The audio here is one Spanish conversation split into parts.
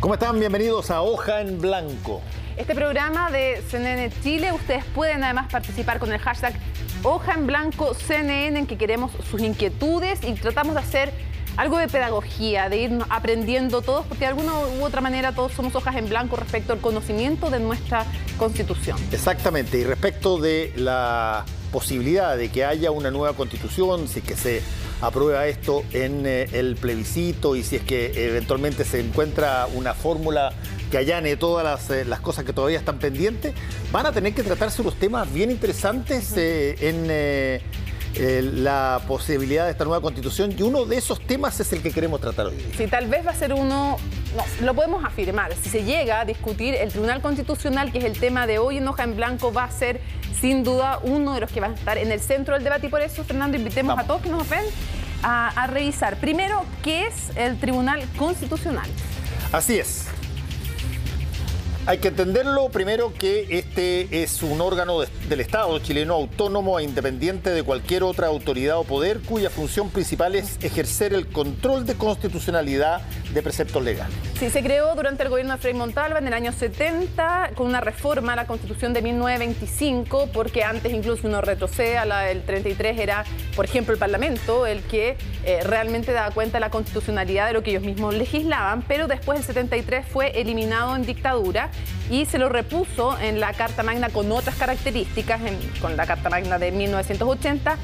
¿Cómo están? Bienvenidos a Hoja en Blanco. Este programa de CNN Chile, ustedes pueden además participar con el hashtag Hoja en Blanco CNN, en que queremos sus inquietudes y tratamos de hacer algo de pedagogía, de ir aprendiendo todos, porque de alguna u otra manera todos somos hojas en blanco respecto al conocimiento de nuestra Constitución. Exactamente, y respecto de la posibilidad de que haya una nueva Constitución, si es que se aprueba esto en el plebiscito y si es que eventualmente se encuentra una fórmula que allane todas las cosas que todavía están pendientes, van a tener que tratarse unos temas bien interesantes en la posibilidad de esta nueva Constitución, y uno de esos temas es el que queremos tratar hoy. Sí, tal vez va a ser uno, no, lo podemos afirmar, si se llega a discutir el Tribunal Constitucional, que es el tema de hoy en Hoja en Blanco, va a ser sin duda uno de los que va a estar en el centro del debate, y por eso, Fernando, invitemos a todos que nos ven a revisar. Primero, ¿qué es el Tribunal Constitucional? Así es. Hay que entenderlo primero que este es un órgano del Estado chileno autónomo e independiente de cualquier otra autoridad o poder, cuya función principal es ejercer el control de constitucionalidad de preceptos legales. Sí, se creó durante el gobierno de Frei Montalva en el año 70 con una reforma a la Constitución de 1925, porque antes, incluso uno retrocede a la del 33, era, por ejemplo, el Parlamento el que realmente daba cuenta de la constitucionalidad de lo que ellos mismos legislaban, pero después del 73 fue eliminado en dictadura y se lo repuso en la Carta Magna con otras características, con la Carta Magna de 1980.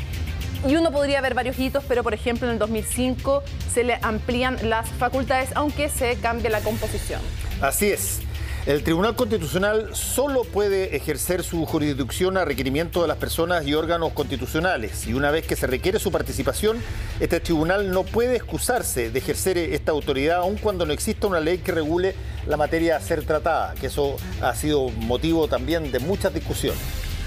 Y uno podría ver varios hitos, pero por ejemplo en el 2005 se le amplían las facultades, aunque se cambia la composición. Así es. El Tribunal Constitucional solo puede ejercer su jurisdicción a requerimiento de las personas y órganos constitucionales. Y una vez que se requiere su participación, este tribunal no puede excusarse de ejercer esta autoridad, aun cuando no exista una ley que regule la materia a ser tratada, que eso ha sido motivo también de muchas discusiones.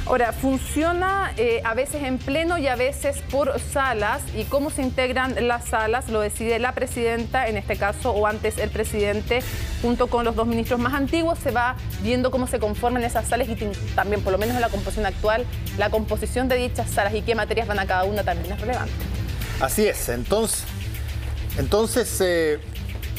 Ahora, funciona a veces en pleno y a veces por salas, y cómo se integran las salas lo decide la presidenta, en este caso, o antes el presidente, junto con los dos ministros más antiguos. Se va viendo cómo se conforman esas salas y también, por lo menos en la composición actual, la composición de dichas salas y qué materias van a cada una también es relevante. Así es, entonces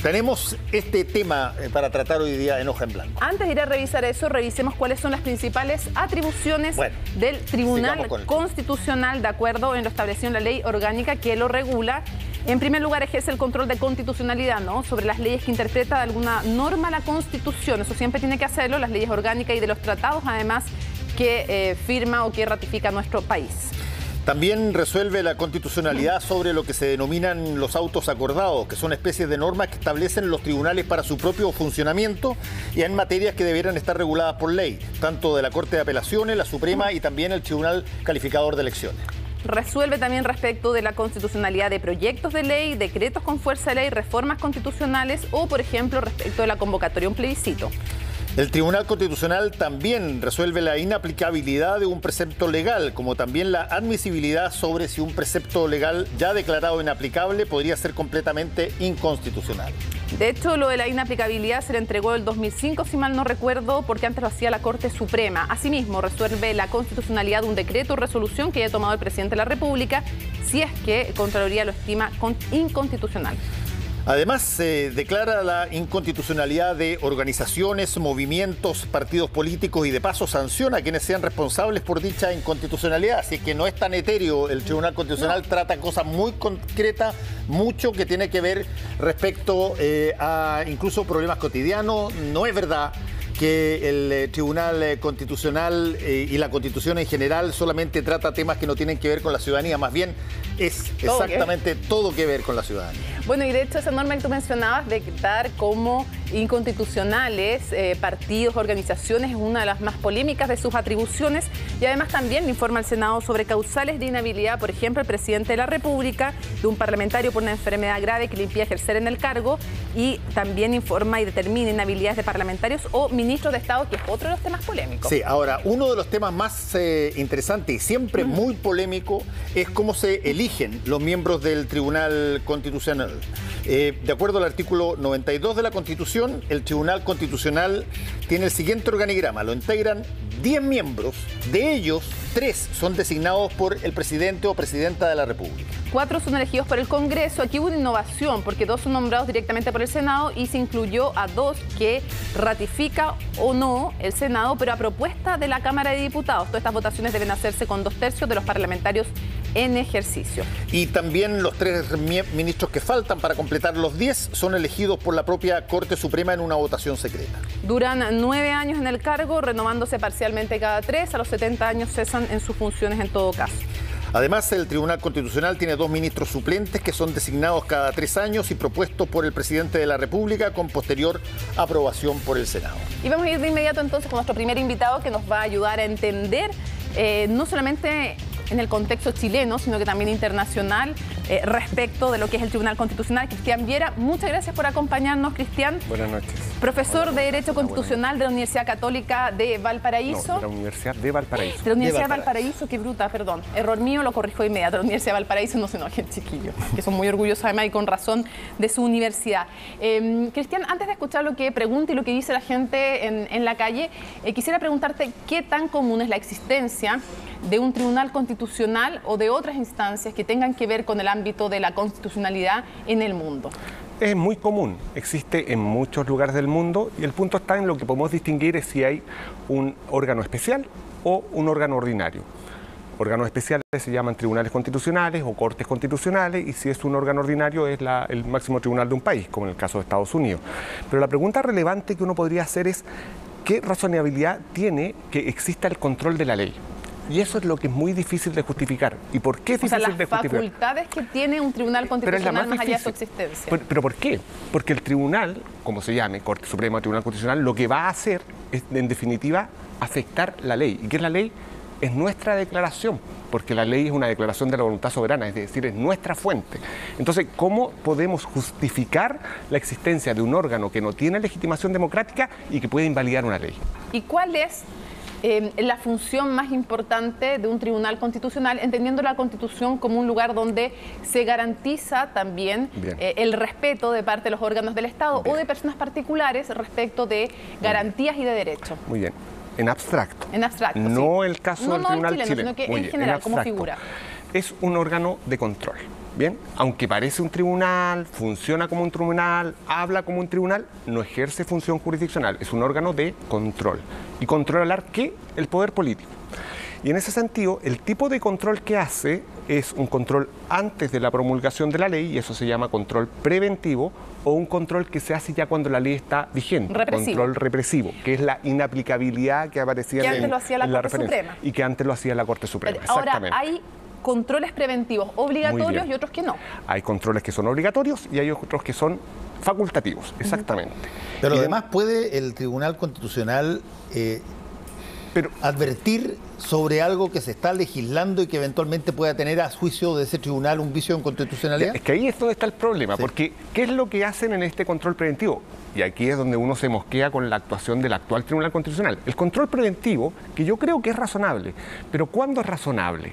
tenemos este tema para tratar hoy día en Hoja en Blanco. Antes de ir a revisar eso, revisemos cuáles son las principales atribuciones del Tribunal Constitucional, de acuerdo en lo establecido en la ley orgánica que lo regula. En primer lugar, ejerce el control de constitucionalidad, ¿no?, sobre las leyes que interpreta de alguna norma la Constitución. Eso siempre tiene que hacerlo, las leyes orgánicas y de los tratados, además, que firma o que ratifica nuestro país. También resuelve la constitucionalidad sobre lo que se denominan los autos acordados, que son especies de normas que establecen los tribunales para su propio funcionamiento y en materias que debieran estar reguladas por ley, tanto de la Corte de Apelaciones, la Suprema y también el Tribunal Calificador de Elecciones. Resuelve también respecto de la constitucionalidad de proyectos de ley, decretos con fuerza de ley, reformas constitucionales o, por ejemplo, respecto de la convocatoria a un plebiscito. El Tribunal Constitucional también resuelve la inaplicabilidad de un precepto legal, como también la admisibilidad sobre si un precepto legal ya declarado inaplicable podría ser completamente inconstitucional. De hecho, lo de la inaplicabilidad se le entregó en el 2005, si mal no recuerdo, porque antes lo hacía la Corte Suprema. Asimismo, resuelve la constitucionalidad de un decreto o resolución que haya tomado el presidente de la República, si es que Contraloría lo estima inconstitucional. Además, se declara la inconstitucionalidad de organizaciones, movimientos, partidos políticos y de paso sanciona a quienes sean responsables por dicha inconstitucionalidad. Así que no es tan etéreo, el Tribunal Constitucional trata cosas muy concretas, mucho que tiene que ver respecto a incluso problemas cotidianos. No es verdad que el Tribunal Constitucional y la Constitución en general solamente trata temas que no tienen que ver con la ciudadanía, más bien es exactamente todo que ver con la ciudadanía. Bueno, y de hecho esa norma que tú mencionabas de dar como inconstitucionales partidos, organizaciones, es una de las más polémicas de sus atribuciones, y además también informa al Senado sobre causales de inhabilidad, por ejemplo, el presidente de la República, de un parlamentario por una enfermedad grave que le impide ejercer en el cargo, y también informa y determina inhabilidades de parlamentarios o ministros de Estado, que es otro de los temas polémicos. Sí, ahora, uno de los temas más interesantes y siempre muy polémico es cómo se eligen los miembros del Tribunal Constitucional. De acuerdo al artículo 92 de la Constitución, información, el Tribunal Constitucional tiene el siguiente organigrama. Lo integran 10 miembros, de ellos 3 son designados por el presidente o presidenta de la República. 4 son elegidos por el Congreso. Aquí hubo una innovación porque 2 son nombrados directamente por el Senado y se incluyó a 2 que ratifica o no el Senado, pero a propuesta de la Cámara de Diputados. Todas estas votaciones deben hacerse con 2/3 de los parlamentarios en ejercicio. Y también los 3 ministros que faltan para completar los 10 son elegidos por la propia Corte Suprema en una votación secreta. Duran 9 años en el cargo, renovándose parcialmente cada 3. A los 70 años cesan en sus funciones en todo caso. Además, el Tribunal Constitucional tiene 2 ministros suplentes que son designados cada 3 años y propuestos por el presidente de la República con posterior aprobación por el Senado. Y vamos a ir de inmediato entonces con nuestro primer invitado que nos va a ayudar a entender no solamente en el contexto chileno, sino que también internacional, respecto de lo que es el Tribunal Constitucional. Cristian Viera, muchas gracias por acompañarnos, Cristian. Buenas noches. Profesor de Derecho Constitucional de la Universidad Católica de Valparaíso. No, de la Universidad de Valparaíso. De la Universidad de Valparaíso, qué bruta, perdón. Error mío, lo corrijo de inmediato. De la Universidad de Valparaíso, no se enojen, chiquillos, que son muy orgullosos además y con razón de su universidad. Cristian, antes de escuchar lo que pregunta y lo que dice la gente en la calle, quisiera preguntarte qué tan común es la existencia de un tribunal constitucional o de otras instancias que tengan que ver con el ámbito de la constitucionalidad en el mundo. Es muy común, existe en muchos lugares del mundo y el punto está en lo que podemos distinguir es si hay un órgano especial o un órgano ordinario. Órganos especiales se llaman tribunales constitucionales o cortes constitucionales y si es un órgano ordinario es el máximo tribunal de un país, como en el caso de Estados Unidos. Pero la pregunta relevante que uno podría hacer es ¿qué razonabilidad tiene que exista el control de la ley? Y eso es lo que es muy difícil de justificar. ¿Y por qué es difícil de justificar? Las facultades que tiene un tribunal constitucional más allá de su existencia. ¿Pero por qué? Porque el tribunal, como se llame, Corte Suprema o Tribunal Constitucional, lo que va a hacer es, en definitiva, afectar la ley. ¿Y qué es la ley? Es nuestra declaración, porque la ley es una declaración de la voluntad soberana, es decir, es nuestra fuente. Entonces, ¿cómo podemos justificar la existencia de un órgano que no tiene legitimación democrática y que puede invalidar una ley? ¿Y cuál es la función más importante de un tribunal constitucional, entendiendo la Constitución como un lugar donde se garantiza también el respeto de parte de los órganos del Estado o de personas particulares respecto de garantías y de derechos? Muy bien. En abstracto. En abstracto, no sí. el caso del tribunal chileno, sino que en general, como figura. Es un órgano de control. Bien, aunque parece un tribunal, funciona como un tribunal, habla como un tribunal, no ejerce función jurisdiccional, es un órgano de control. ¿Y controlar qué? El poder político. Y en ese sentido, el tipo de control que hace es un control antes de la promulgación de la ley, y eso se llama control preventivo, o un control que se hace ya cuando la ley está vigente. Represivo. Control represivo, que es la inaplicabilidad que aparecía que antes lo hacía la Corte Suprema. Y que antes lo hacía la Corte Suprema. Ahora, hay controles preventivos obligatorios y otros que no. Hay controles que son obligatorios y hay otros que son facultativos, exactamente. Pero además puede el Tribunal Constitucional advertir sobre algo que se está legislando y que eventualmente pueda tener a juicio de ese tribunal un vicio de inconstitucionalidad. Es que ahí es donde está el problema, porque ¿qué es lo que hacen en este control preventivo? Y aquí es donde uno se mosquea con la actuación del actual Tribunal Constitucional. El control preventivo, que yo creo que es razonable, pero ¿cuándo es razonable?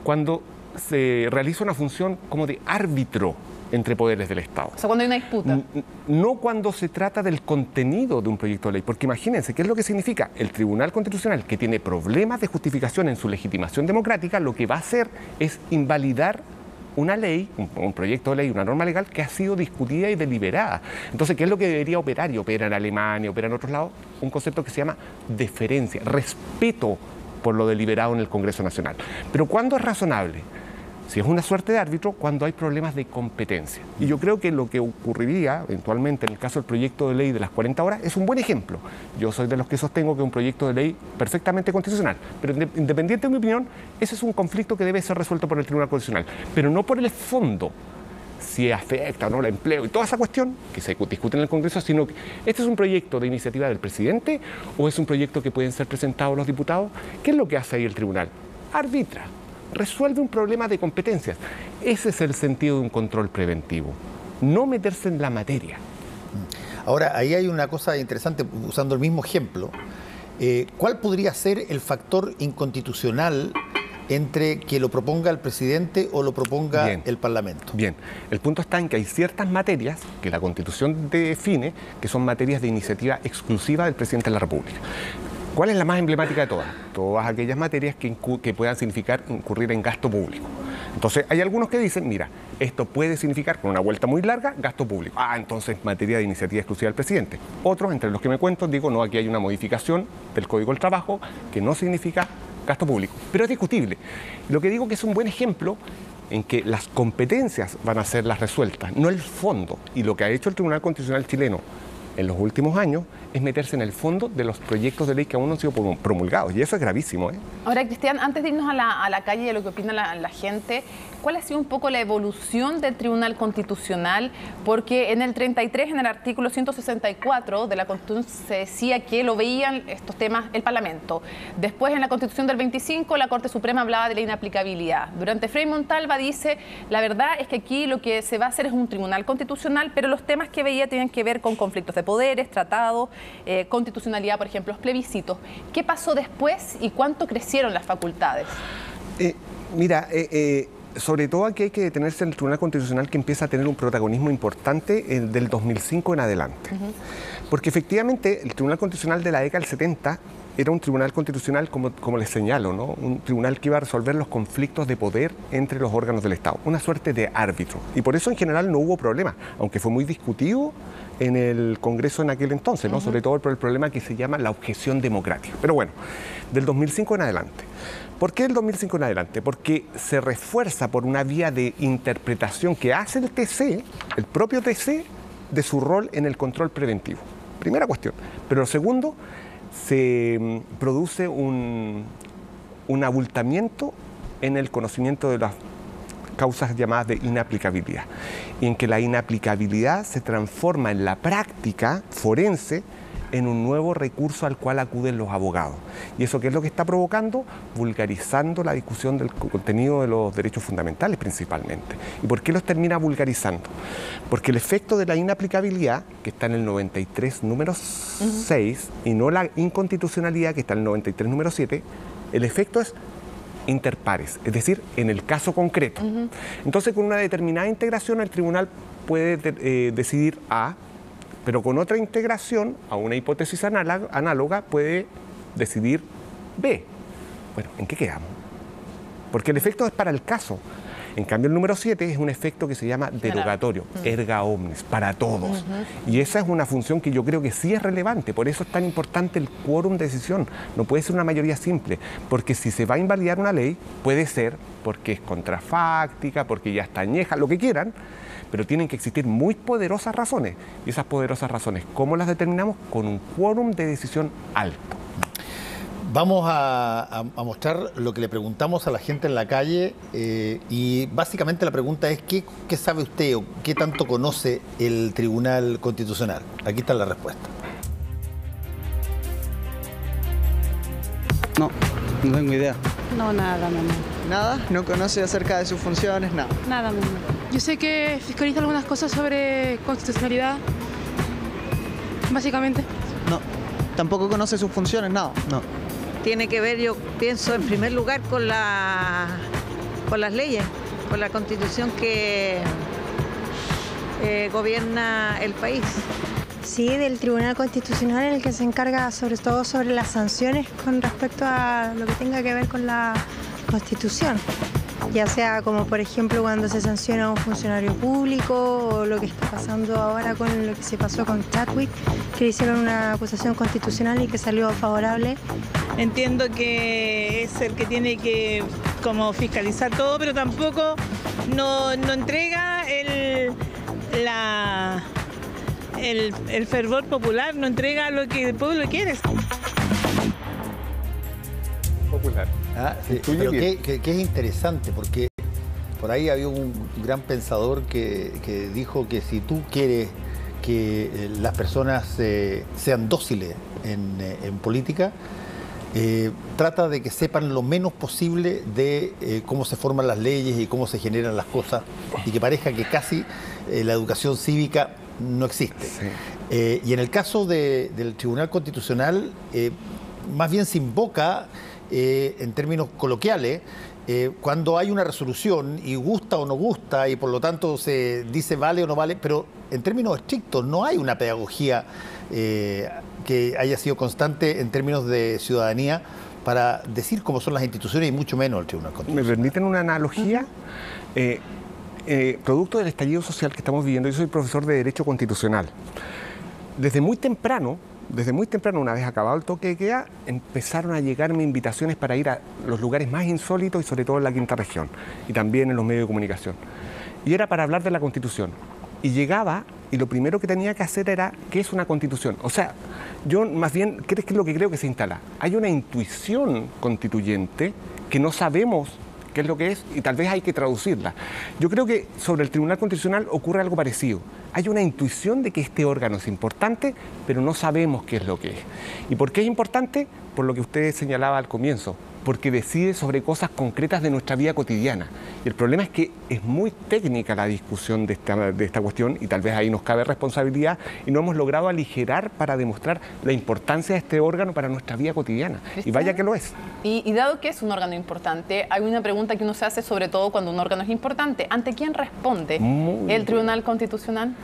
Cuando se realiza una función como de árbitro entre poderes del Estado. O sea, cuando hay una disputa. No cuando se trata del contenido de un proyecto de ley, porque imagínense, ¿qué es lo que significa? El Tribunal Constitucional, que tiene problemas de justificación en su legitimación democrática, lo que va a hacer es invalidar una ley, un proyecto de ley, una norma legal que ha sido discutida y deliberada. Entonces, ¿qué es lo que debería operar? Y opera en Alemania, opera en otros lados, un concepto que se llama deferencia, respeto por lo deliberado en el Congreso Nacional. Pero ¿cuándo es razonable? Si es una suerte de árbitro, cuando hay problemas de competencia. Y yo creo que lo que ocurriría eventualmente en el caso del proyecto de ley de las 40 horas es un buen ejemplo. Yo soy de los que sostengo que es un proyecto de ley perfectamente constitucional, pero independiente de mi opinión, ese es un conflicto que debe ser resuelto por el Tribunal Constitucional, pero no por el fondo, si afecta o no el empleo y toda esa cuestión que se discute en el Congreso, sino que este es un proyecto de iniciativa del presidente o es un proyecto que pueden ser presentados los diputados. ¿Qué es lo que hace ahí el tribunal? Arbitra, resuelve un problema de competencias. Ese es el sentido de un control preventivo, no meterse en la materia. Ahora, ahí hay una cosa interesante, usando el mismo ejemplo. ¿Cuál podría ser el factor inconstitucional entre que lo proponga el presidente o lo proponga Bien. el Parlamento? Bien, el punto está en que hay ciertas materias que la Constitución define que son materias de iniciativa exclusiva del presidente de la República. ¿Cuál es la más emblemática de todas? Todas aquellas materias que puedan significar incurrir en gasto público. Entonces, hay algunos que dicen, mira, esto puede significar, con una vuelta muy larga, gasto público. Ah, entonces, materia de iniciativa exclusiva del presidente. Otros, entre los que me cuento, digo, no, aquí hay una modificación del Código del Trabajo que no significa gasto público, pero es discutible. Lo que digo que es un buen ejemplo en que las competencias van a ser las resueltas, no el fondo. Y lo que ha hecho el Tribunal Constitucional chileno en los últimos años es meterse en el fondo de los proyectos de ley que aún no han sido promulgados. Y eso es gravísimo, ¿eh? Ahora, Cristian, antes de irnos a la calle y a lo que opina la gente, ¿cuál ha sido un poco la evolución del Tribunal Constitucional? Porque en el 33, en el artículo 164 de la Constitución, se decía que lo veían estos temas el Parlamento. Después, en la Constitución del 25, la Corte Suprema hablaba de la inaplicabilidad. Durante Frei Montalva dice, la verdad es que aquí lo que se va a hacer es un Tribunal Constitucional, pero los temas que veía tienen que ver con conflictos de poderes, tratados, constitucionalidad, por ejemplo, los plebiscitos. ¿Qué pasó después y cuánto crecieron las facultades? Sobre todo aquí hay que detenerse en el Tribunal Constitucional, que empieza a tener un protagonismo importante del 2005 en adelante. Porque efectivamente el Tribunal Constitucional de la década del 70 era un tribunal constitucional, como les señalo, ¿no? Un tribunal que iba a resolver los conflictos de poder entre los órganos del Estado, una suerte de árbitro. Y por eso en general no hubo problema, aunque fue muy discutido en el Congreso en aquel entonces, ¿no? Sobre todo por el problema que se llama la objeción democrática. Pero bueno, del 2005 en adelante. ¿Por qué del 2005 en adelante? Porque se refuerza por una vía de interpretación que hace el TC, el propio TC, de su rol en el control preventivo. Primera cuestión. Pero lo segundo, se produce un abultamiento en el conocimiento de las causas llamadas de inaplicabilidad, y en que la inaplicabilidad se transforma en la práctica forense en un nuevo recurso al cual acuden los abogados. ¿Y eso qué es lo que está provocando? Vulgarizando la discusión del contenido de los derechos fundamentales principalmente. ¿Y por qué los termina vulgarizando? Porque el efecto de la inaplicabilidad, que está en el 93 número 6, y no la inconstitucionalidad, que está en el 93 número 7, el efecto es interpares, es decir, en el caso concreto. Entonces, con una determinada integración, el tribunal puede decidir A, pero con otra integración, a una hipótesis análoga, puede decidir B. Bueno, ¿en qué quedamos? Porque el efecto es para el caso. En cambio, el número 7 es un efecto que se llama derogatorio, erga omnes, para todos. Y esa es una función que yo creo que sí es relevante. Por eso es tan importante el quórum de decisión. No puede ser una mayoría simple, porque si se va a invalidar una ley, puede ser porque es contrafáctica, porque ya está añeja, lo que quieran, pero tienen que existir muy poderosas razones. Y esas poderosas razones, ¿cómo las determinamos? Con un quórum de decisión alto. Vamos a mostrar lo que le preguntamos a la gente en la calle y básicamente la pregunta es ¿qué sabe usted o qué tanto conoce el Tribunal Constitucional? Aquí está la respuesta. No tengo idea. No, nada, mamá. ¿Nada? ¿No conoce acerca de sus funciones? Nada. Nada, mamá. Yo sé que fiscaliza algunas cosas sobre constitucionalidad, básicamente. No. ¿Tampoco conoce sus funciones? Nada. No. Tiene que ver, yo pienso, en primer lugar con las leyes, con la Constitución que gobierna el país. Sí, del Tribunal Constitucional, el que se encarga sobre todo sobre las sanciones con respecto a lo que tenga que ver con la Constitución. Ya sea como por ejemplo cuando se sanciona a un funcionario público o lo que está pasando ahora con lo que se pasó con Chadwick, que le hicieron una acusación constitucional y que salió favorable. Entiendo que es el que tiene que como fiscalizar todo, pero tampoco no entrega el fervor popular, no entrega lo que el pueblo quiere. Popular. Sí, pero que es interesante, porque por ahí había un gran pensador que dijo que si tú quieres que las personas sean dóciles en política, trata de que sepan lo menos posible de cómo se forman las leyes y cómo se generan las cosas, y que parezca que casi la educación cívica no existe. Sí. Y en el caso del Tribunal Constitucional, más bien se invoca, en términos coloquiales, cuando hay una resolución y gusta o no gusta y por lo tanto se dice vale o no vale, pero en términos estrictos no hay una pedagogía que haya sido constante en términos de ciudadanía para decir cómo son las instituciones y mucho menos el Tribunal Constitucional. ¿Me permiten una analogía? Producto del estallido social que estamos viviendo, yo soy profesor de Derecho Constitucional. Desde muy temprano, una vez acabado el toque de queda, empezaron a llegarme invitaciones para ir a los lugares más insólitos y sobre todo en la quinta región y también en los medios de comunicación. Y era para hablar de la Constitución. Y llegaba y lo primero que tenía que hacer era ¿qué es una Constitución? O sea, yo más bien, ¿qué es lo que creo que se instala? Hay una intuición constituyente que no sabemos qué es lo que es y tal vez hay que traducirla. Yo creo que sobre el Tribunal Constitucional ocurre algo parecido. Hay una intuición de que este órgano es importante, pero no sabemos qué es lo que es. ¿Y por qué es importante? Por lo que usted señalaba al comienzo, porque decide sobre cosas concretas de nuestra vida cotidiana. Y el problema es que es muy técnica la discusión de esta cuestión y tal vez ahí nos cabe responsabilidad y no hemos logrado aligerar para demostrar la importancia de este órgano para nuestra vida cotidiana. Y vaya que lo es. Y dado que es un órgano importante, hay una pregunta que uno se hace sobre todo cuando un órgano es importante. ¿Ante quién responde el Tribunal Constitucional?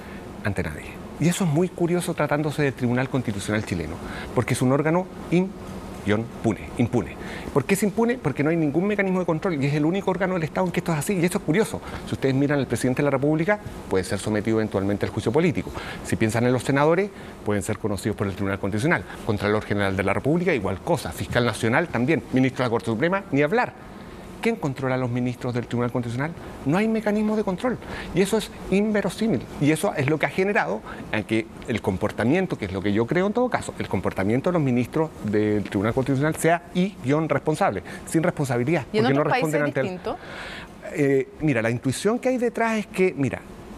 Ante nadie. Y eso es muy curioso tratándose del Tribunal Constitucional chileno, porque es un órgano impune. ¿Por qué es impune? Porque no hay ningún mecanismo de control y es el único órgano del Estado en que esto es así. Y eso es curioso. Si ustedes miran al presidente de la República, puede ser sometido eventualmente al juicio político. Si piensan en los senadores, pueden ser conocidos por el Tribunal Constitucional. Contralor General de la República, igual cosa. Fiscal Nacional también. Ministro de la Corte Suprema, ni hablar. ¿Quién controla a los ministros del Tribunal Constitucional? No hay mecanismo de control. Y eso es inverosímil. Y eso es lo que ha generado que el comportamiento, que es lo que yo creo en todo caso, el comportamiento de los ministros del Tribunal Constitucional sea responsable, sin responsabilidad. ¿Y en otros países es distinto? Mira, la intuición que hay detrás es que,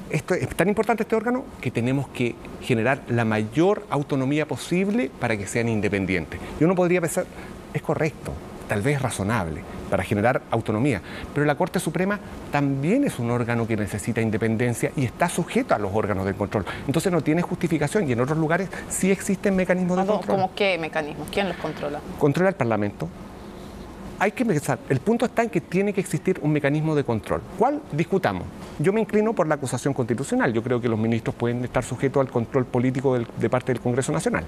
esto es tan importante este órgano que tenemos que generar la mayor autonomía posible para que sean independientes. Y uno podría pensar, es correcto, tal vez razonable, para generar autonomía. Pero la Corte Suprema también es un órgano que necesita independencia y está sujeto a los órganos de control. Entonces no tiene justificación y en otros lugares sí existen mecanismos de control. ¿Cómo qué mecanismos? ¿Quién los controla? Controla el Parlamento. Hay que pensar, el punto está en que tiene que existir un mecanismo de control. ¿Cuál? Discutamos. Yo me inclino por la acusación constitucional. Yo creo que los ministros pueden estar sujetos al control político de parte del Congreso Nacional.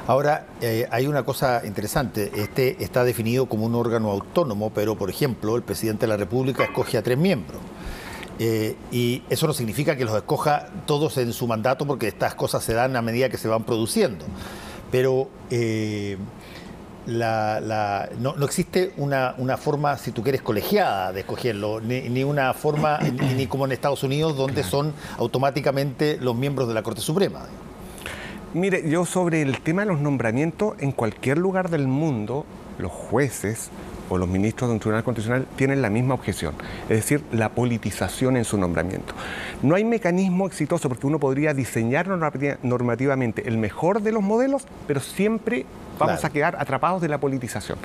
Ahora, hay una cosa interesante. Este está definido como un órgano autónomo, pero, por ejemplo, el presidente de la República escoge a 3 miembros. Y eso no significa que los escoja todos en su mandato, porque estas cosas se dan a medida que se van produciendo. Pero no existe una forma, si tú quieres, colegiada de escogerlo, ni una forma, ni como en Estados Unidos, donde son automáticamente los miembros de la Corte Suprema. Mire, yo sobre el tema de los nombramientos, en cualquier lugar del mundo, los jueces o los ministros de un tribunal constitucional tienen la misma objeción, es decir, la politización en su nombramiento. No hay mecanismo exitoso porque uno podría diseñar normativamente el mejor de los modelos, pero siempre vamos a quedar atrapados de la politización.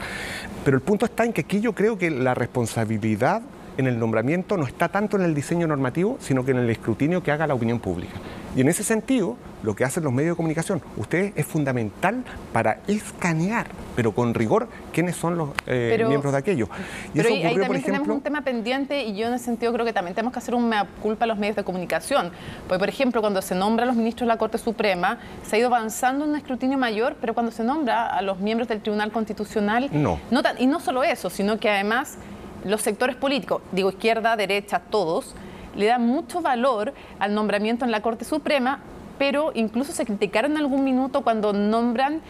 Pero el punto está en que aquí yo creo que la responsabilidad en el nombramiento no está tanto en el diseño normativo, sino que en el escrutinio que haga la opinión pública. Y en ese sentido, lo que hacen los medios de comunicación, ustedes es fundamental para escanear, pero con rigor, quiénes son los miembros de aquello. Y pero eso ocurrió, ahí también tenemos un tema pendiente y yo en ese sentido creo que también tenemos que hacer un mea culpa a los medios de comunicación. Porque, por ejemplo, cuando se nombra a los ministros de la Corte Suprema, se ha ido avanzando en un escrutinio mayor, pero cuando se nombra a los miembros del Tribunal Constitucional, y no solo eso, sino que además los sectores políticos, digo izquierda, derecha, todos, le dan mucho valor al nombramiento en la Corte Suprema, pero incluso se criticaron en algún minuto cuando nombran,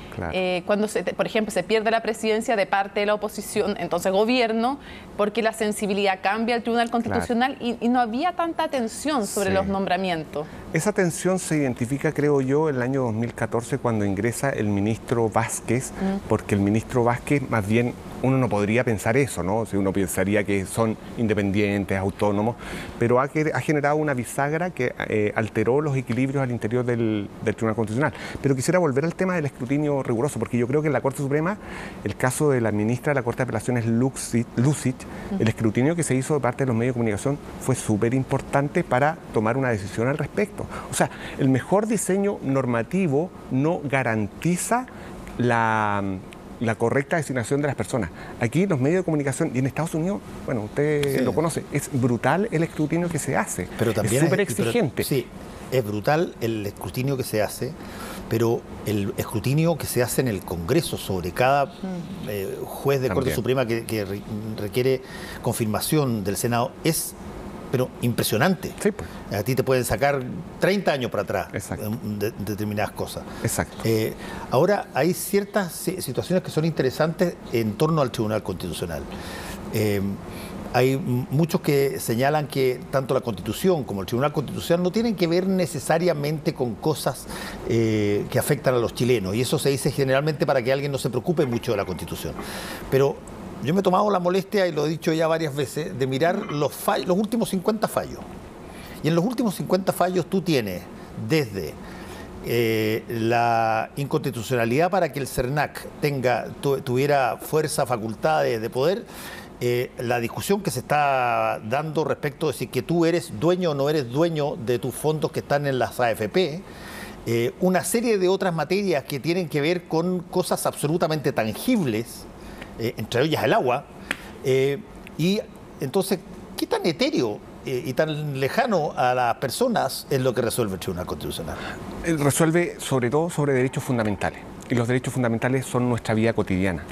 cuando por ejemplo se pierde la presidencia de parte de la oposición, entonces gobierno, porque la sensibilidad cambia al Tribunal Constitucional y no había tanta atención sobre los nombramientos. Esa tensión se identifica, creo yo, en el año 2014 cuando ingresa el ministro Vázquez, porque el ministro Vázquez, más bien, uno no podría pensar eso, ¿no? Si uno pensaría que son independientes, autónomos, pero ha generado una bisagra que alteró los equilibrios al interior del Tribunal Constitucional. Pero quisiera volver al tema del escrutinio riguroso, porque yo creo que en la Corte Suprema, el caso de la ministra de la Corte de Apelaciones, Lucic, el escrutinio que se hizo de parte de los medios de comunicación fue súper importante para tomar una decisión al respecto. O sea, el mejor diseño normativo no garantiza la correcta designación de las personas. Aquí los medios de comunicación, y en Estados Unidos, bueno, usted lo conoce, es brutal el escrutinio que se hace. Pero también es súper exigente. Sí, es brutal el escrutinio que se hace, pero el escrutinio que se hace en el Congreso sobre cada juez de Corte Suprema que requiere confirmación del Senado es impresionante. Sí, pues. A ti te pueden sacar 30 años para atrás de determinadas cosas. Exacto. Ahora, hay ciertas situaciones que son interesantes en torno al Tribunal Constitucional. Hay muchos que señalan que tanto la Constitución como el Tribunal Constitucional no tienen que ver necesariamente con cosas que afectan a los chilenos, y eso se dice generalmente para que alguien no se preocupe mucho de la Constitución. Pero yo me he tomado la molestia, y lo he dicho ya varias veces, de mirar los últimos 50 fallos. Y en los últimos 50 fallos tú tienes desde la inconstitucionalidad para que el CERNAC tuviera fuerza, facultades de poder, la discusión que se está dando respecto de si que tú eres dueño o no eres dueño de tus fondos que están en las AFP, una serie de otras materias que tienen que ver con cosas absolutamente tangibles, entre ellas el agua, y entonces, ¿qué tan etéreo y tan lejano a las personas es lo que resuelve el Tribunal Constitucional? Resuelve sobre todo sobre derechos fundamentales, y los derechos fundamentales son nuestra vida cotidiana.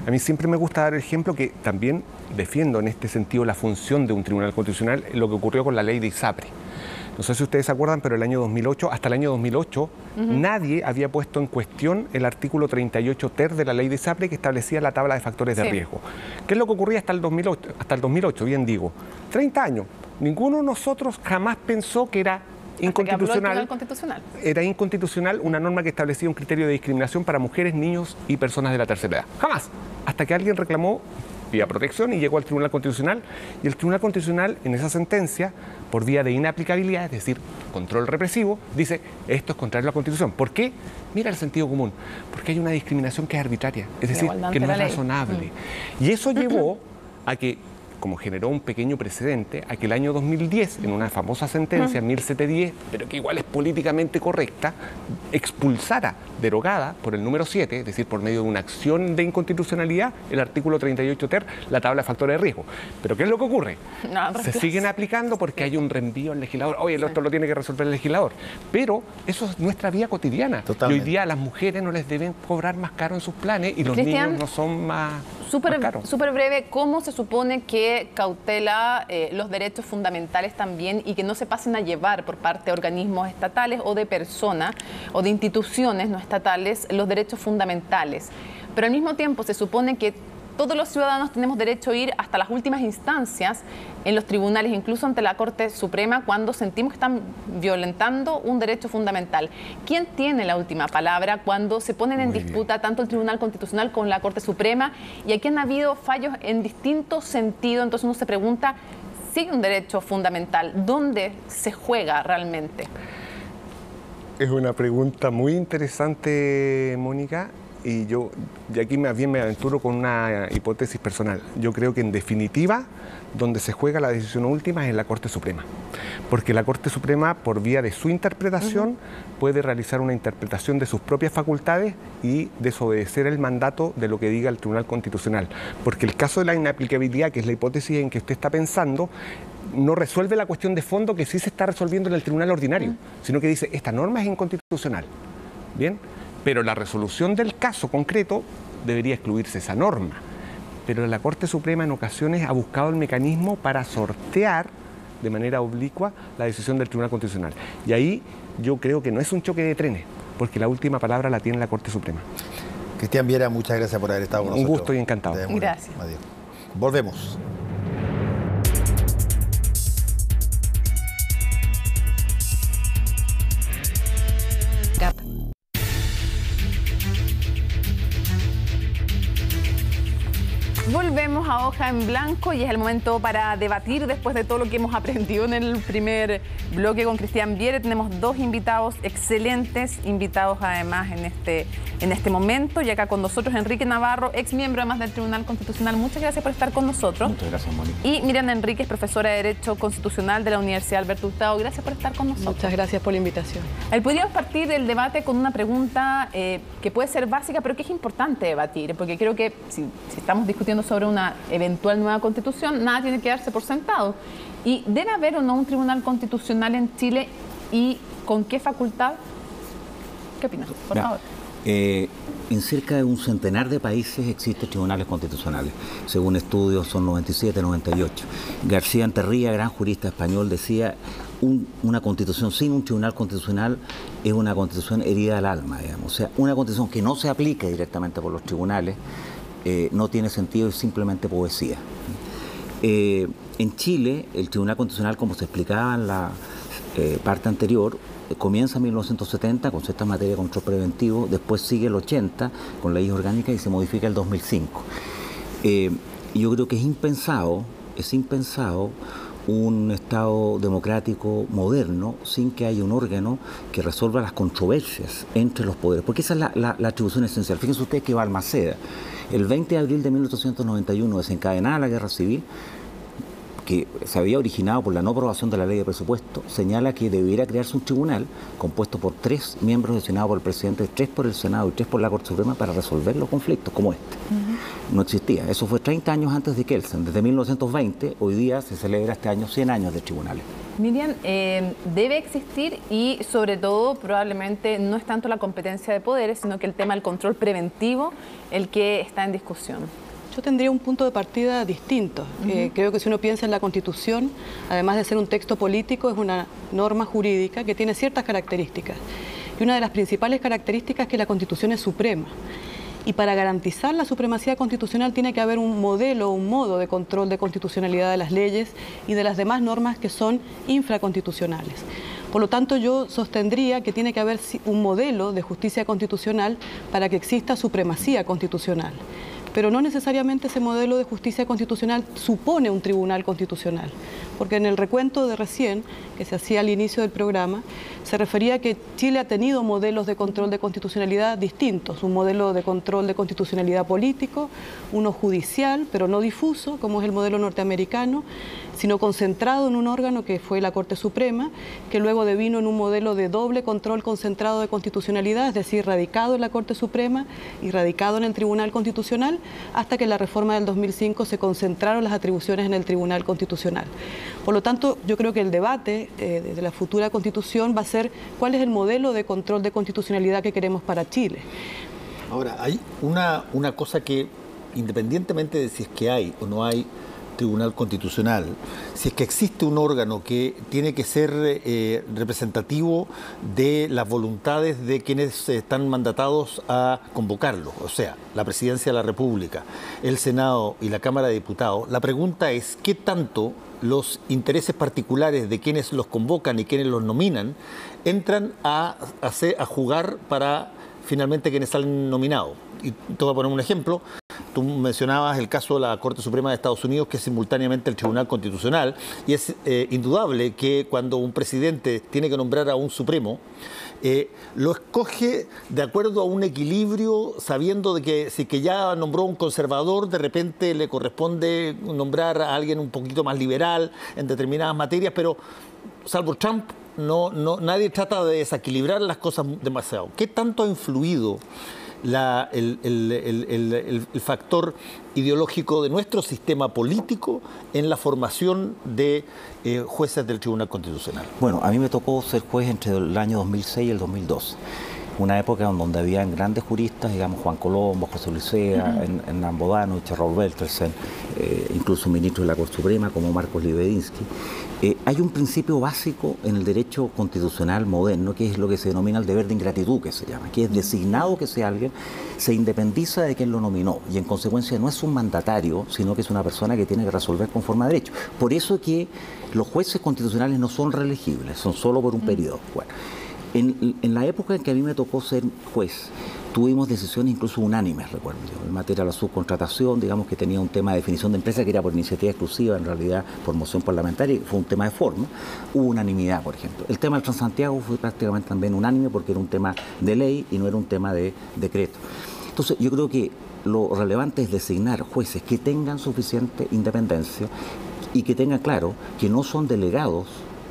A mí siempre me gusta dar el ejemplo que también defiendo en este sentido la función de un Tribunal Constitucional, lo que ocurrió con la ley de ISAPRE. No sé si ustedes se acuerdan, pero hasta el año 2008, nadie había puesto en cuestión el artículo 38 ter de la ley de ISAPRE, que establecía la tabla de factores de riesgo. ¿Qué es lo que ocurría hasta el 2008? Bien digo, 30 años. Ninguno de nosotros jamás pensó que era inconstitucional. Era inconstitucional una norma que establecía un criterio de discriminación para mujeres, niños y personas de la tercera edad. Jamás. Hasta que alguien reclamó vía protección y llegó al Tribunal Constitucional, y el Tribunal Constitucional en esa sentencia, por vía de inaplicabilidad, es decir, control represivo, dice esto es contrario a la Constitución. ¿Por qué? Mira el sentido común. Porque hay una discriminación que es arbitraria, es decir, que no es razonable. Y eso llevó a que, como generó un pequeño precedente, a que el año 2010, en una famosa sentencia, 1710, pero que igual es políticamente correcta, expulsara, derogada por el número 7, es decir, por medio de una acción de inconstitucionalidad, el artículo 38 ter, la tabla de factores de riesgo. ¿Pero qué es lo que ocurre? Se siguen aplicando porque hay un reenvío al legislador. Oye, esto lo tiene que resolver el legislador. Pero eso es nuestra vida cotidiana. Totalmente. Y hoy día a las mujeres no les deben cobrar más caro en sus planes, y los niños no son más caros. Súper breve, ¿cómo se supone que cautela los derechos fundamentales también, y que no se pasen a llevar por parte de organismos estatales o de personas o de instituciones no estatales los derechos fundamentales? Pero al mismo tiempo se supone que todos los ciudadanos tenemos derecho a ir hasta las últimas instancias en los tribunales, incluso ante la Corte Suprema, cuando sentimos que están violentando un derecho fundamental. ¿Quién tiene la última palabra cuando se ponen en disputa tanto el Tribunal Constitucional como la Corte Suprema? Y aquí han habido fallos en distintos sentidos, entonces uno se pregunta, ¿sigue un derecho fundamental? ¿Dónde se juega realmente? Es una pregunta muy interesante, Mónica. Y yo de aquí más bien me aventuro con una hipótesis personal. Yo creo que en definitiva, donde se juega la decisión última es en la Corte Suprema. Porque la Corte Suprema, por vía de su interpretación, puede realizar una interpretación de sus propias facultades y desobedecer el mandato de lo que diga el Tribunal Constitucional. Porque el caso de la inaplicabilidad, que es la hipótesis en que usted está pensando, no resuelve la cuestión de fondo que sí se está resolviendo en el Tribunal Ordinario, sino que dice, esta norma es inconstitucional. ¿Bien? Pero la resolución del caso concreto debería excluirse esa norma. Pero la Corte Suprema en ocasiones ha buscado el mecanismo para sortear de manera oblicua la decisión del Tribunal Constitucional. Y ahí yo creo que no es un choque de trenes, porque la última palabra la tiene la Corte Suprema. Cristian Viera, muchas gracias por haber estado con nosotros. Un gusto y encantado. Gracias. Adiós. Volvemos. Volvemos a Hoja hoja en blanco y es el momento para debatir después de todo lo que hemos aprendido en el primer bloque con Cristian Viere. Tenemos dos invitados, excelentes invitados además en este momento. Y acá con nosotros Enrique Navarro, ex miembro además del Tribunal Constitucional. Muchas gracias por estar con nosotros. Muchas gracias, Mónica. Y Miranda Enríquez, profesora de Derecho Constitucional de la Universidad Alberto Hurtado. Gracias por estar con nosotros. Muchas gracias por la invitación. Podríamos partir del debate con una pregunta que puede ser básica, pero que es importante debatir, porque creo que si estamos discutiendo sobre una eventual nueva constitución, nada tiene que darse por sentado. ¿Y debe haber o no un tribunal constitucional en Chile y con qué facultad? ¿Qué opinas? Por favor. En cerca de un centenar de países existen tribunales constitucionales. Según estudios son 97, 98. García Enterría, gran jurista español, decía una constitución sin un tribunal constitucional es una constitución herida al alma, digamos. O sea, una constitución que no se aplique directamente por los tribunales no tiene sentido, es simplemente poesía. En Chile, el Tribunal Constitucional, como se explicaba en la parte anterior, comienza en 1970 con ciertas materias de control preventivo, después sigue el 80 con leyes orgánicas y se modifica el 2005. Yo creo que es impensado un Estado democrático moderno sin que haya un órgano que resuelva las controversias entre los poderes, porque esa es la atribución esencial. Fíjense ustedes que Balmaceda, el 20 de abril de 1891, desencadenada la Guerra Civil, que se había originado por la no aprobación de la ley de presupuesto, señala que debiera crearse un tribunal compuesto por 3 miembros designados por el presidente, 3 por el Senado y 3 por la Corte Suprema para resolver los conflictos como este. No existía. Eso fue 30 años antes de Kelsen. Desde 1920, hoy día se celebra este año 100 años de tribunales. Miriam, debe existir y sobre todo probablemente no es tanto la competencia de poderes, sino que el tema del control preventivo el que está en discusión. Yo tendría un punto de partida distinto. Creo que si uno piensa en la Constitución, además de ser un texto político, es una norma jurídica que tiene ciertas características. Y una de las principales características es que la Constitución es suprema. Y para garantizar la supremacía constitucional tiene que haber un modelo, un modo de control de constitucionalidad de las leyes y de las demás normas que son infraconstitucionales. Por lo tanto, yo sostendría que tiene que haber un modelo de justicia constitucional para que exista supremacía constitucional. Pero no necesariamente ese modelo de justicia constitucional supone un tribunal constitucional, porque en el recuento de recién, que se hacía al inicio del programa, se refería a que Chile ha tenido modelos de control de constitucionalidad distintos, un modelo de control de constitucionalidad político, uno judicial, pero no difuso, como es el modelo norteamericano, sino concentrado en un órgano que fue la Corte Suprema, que luego devino en un modelo de doble control concentrado de constitucionalidad, es decir, radicado en la Corte Suprema y radicado en el Tribunal Constitucional, hasta que en la reforma del 2005 se concentraron las atribuciones en el Tribunal Constitucional. Por lo tanto, yo creo que el debate de la futura Constitución va a ser cuál es el modelo de control de constitucionalidad que queremos para Chile. Ahora, hay una cosa que, independientemente de si es que hay o no hay Tribunal Constitucional, si es que existe un órgano que tiene que ser representativo de las voluntades de quienes están mandatados a convocarlo, o sea, la Presidencia de la República, el Senado y la Cámara de Diputados, la pregunta es qué tanto los intereses particulares de quienes los convocan y quienes los nominan entran a jugar para finalmente quienes salen nominados. Y te voy a poner un ejemplo. Tú mencionabas el caso de la Corte Suprema de Estados Unidos, que es simultáneamente el Tribunal Constitucional, y es indudable que cuando un presidente tiene que nombrar a un Supremo, lo escoge de acuerdo a un equilibrio, sabiendo de que si que ya nombró un conservador, de repente le corresponde nombrar a alguien un poquito más liberal en determinadas materias, pero salvo Trump, nadie trata de desequilibrar las cosas demasiado. ¿Qué tanto ha influido el factor ideológico de nuestro sistema político en la formación de jueces del Tribunal Constitucional? Bueno, a mí me tocó ser juez entre el año 2006 y el 2012. Una época donde había grandes juristas, digamos Juan Colombo, José Luis Sea, Hernán Bodano, Raúl Beltresen, incluso un ministro de la Corte Suprema como Marcos Libedinsky. Hay un principio básico en el derecho constitucional moderno, que es lo que se denomina el deber de ingratitud, que se llama, que es designado que sea alguien, se independiza de quien lo nominó y en consecuencia no es un mandatario, sino que es una persona que tiene que resolver conforme a derecho. Por eso que los jueces constitucionales no son reelegibles, son solo por un periodo. Bueno, en la época en que a mí me tocó ser juez, tuvimos decisiones incluso unánimes, recuerdo yo, en materia de la subcontratación, digamos que tenía un tema de definición de empresa que era por iniciativa exclusiva, en realidad por moción parlamentaria, y fue un tema de forma. Hubo unanimidad, por ejemplo. El tema del Transantiago fue prácticamente también unánime porque era un tema de ley y no era un tema de decreto. Entonces, yo creo que lo relevante es designar jueces que tengan suficiente independencia y que tengan claro que no son delegados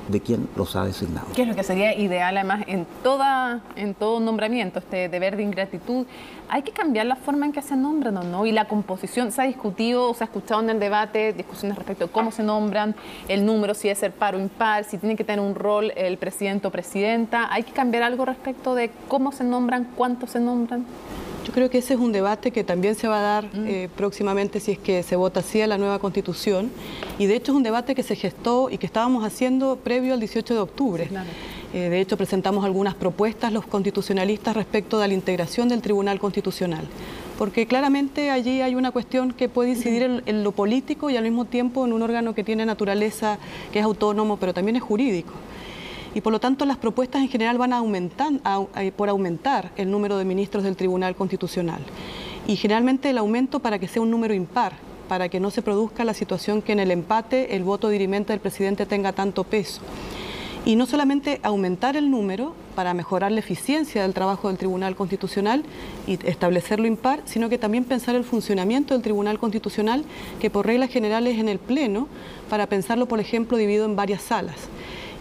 de quien los ha designado. ¿Qué es lo que sería ideal además en todo nombramiento, este deber de ingratitud? Hay que cambiar la forma en que se nombran o no, y la composición. Se ha discutido, se ha escuchado en el debate discusiones respecto a cómo se nombran, el número, si es ser par o impar, si tiene que tener un rol el presidente o presidenta. ¿Hay que cambiar algo respecto de cómo se nombran, cuántos se nombran? Yo creo que ese es un debate que también se va a dar próximamente si es que se vota así a la nueva Constitución, y de hecho es un debate que se gestó y que estábamos haciendo previo al 18 de octubre. Sí, claro. De hecho presentamos algunas propuestas los constitucionalistas respecto de la integración del Tribunal Constitucional, porque claramente allí hay una cuestión que puede incidir en lo político y al mismo tiempo en un órgano que tiene naturaleza, que es autónomo, pero también es jurídico. Y por lo tanto las propuestas en general van por aumentar el número de ministros del Tribunal Constitucional. Y generalmente el aumento para que sea un número impar, para que no se produzca la situación que en el empate el voto dirimente del presidente tenga tanto peso. Y no solamente aumentar el número para mejorar la eficiencia del trabajo del Tribunal Constitucional y establecerlo impar, sino que también pensar el funcionamiento del Tribunal Constitucional, que por reglas generales en el Pleno, para pensarlo, por ejemplo, dividido en varias salas,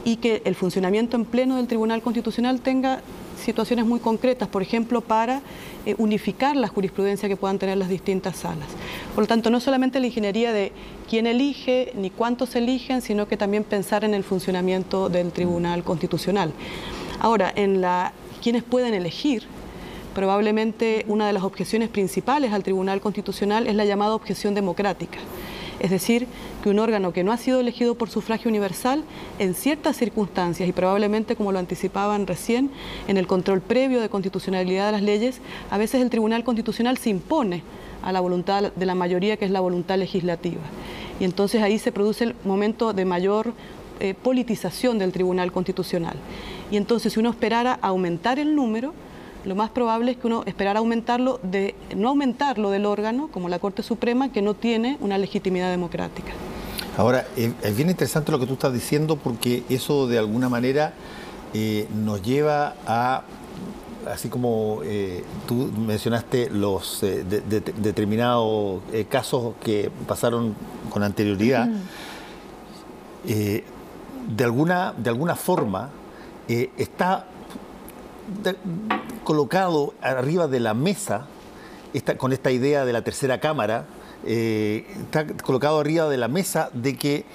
y que el funcionamiento en pleno del Tribunal Constitucional tenga situaciones muy concretas, por ejemplo, para unificar la jurisprudencia que puedan tener las distintas salas. Por lo tanto, no solamente la ingeniería de quién elige ni cuántos eligen, sino que también pensar en el funcionamiento del Tribunal Constitucional. Ahora, quienes pueden elegir, probablemente una de las objeciones principales al Tribunal Constitucional es la llamada objeción democrática. Es decir, que un órgano que no ha sido elegido por sufragio universal, en ciertas circunstancias, y probablemente, como lo anticipaban recién, en el control previo de constitucionalidad de las leyes, a veces el Tribunal Constitucional se impone a la voluntad de la mayoría, que es la voluntad legislativa. Y entonces ahí se produce el momento de mayor politización del Tribunal Constitucional. Y entonces, si uno esperara aumentar el número, lo más probable es que uno esperara no aumentarlo del órgano, como la Corte Suprema, que no tiene una legitimidad democrática. Ahora, es bien interesante lo que tú estás diciendo, porque eso de alguna manera nos lleva a, así como tú mencionaste los determinados casos que pasaron con anterioridad, de alguna forma está colocado arriba de la mesa, con esta idea de la tercera cámara, está colocado arriba de la mesa de que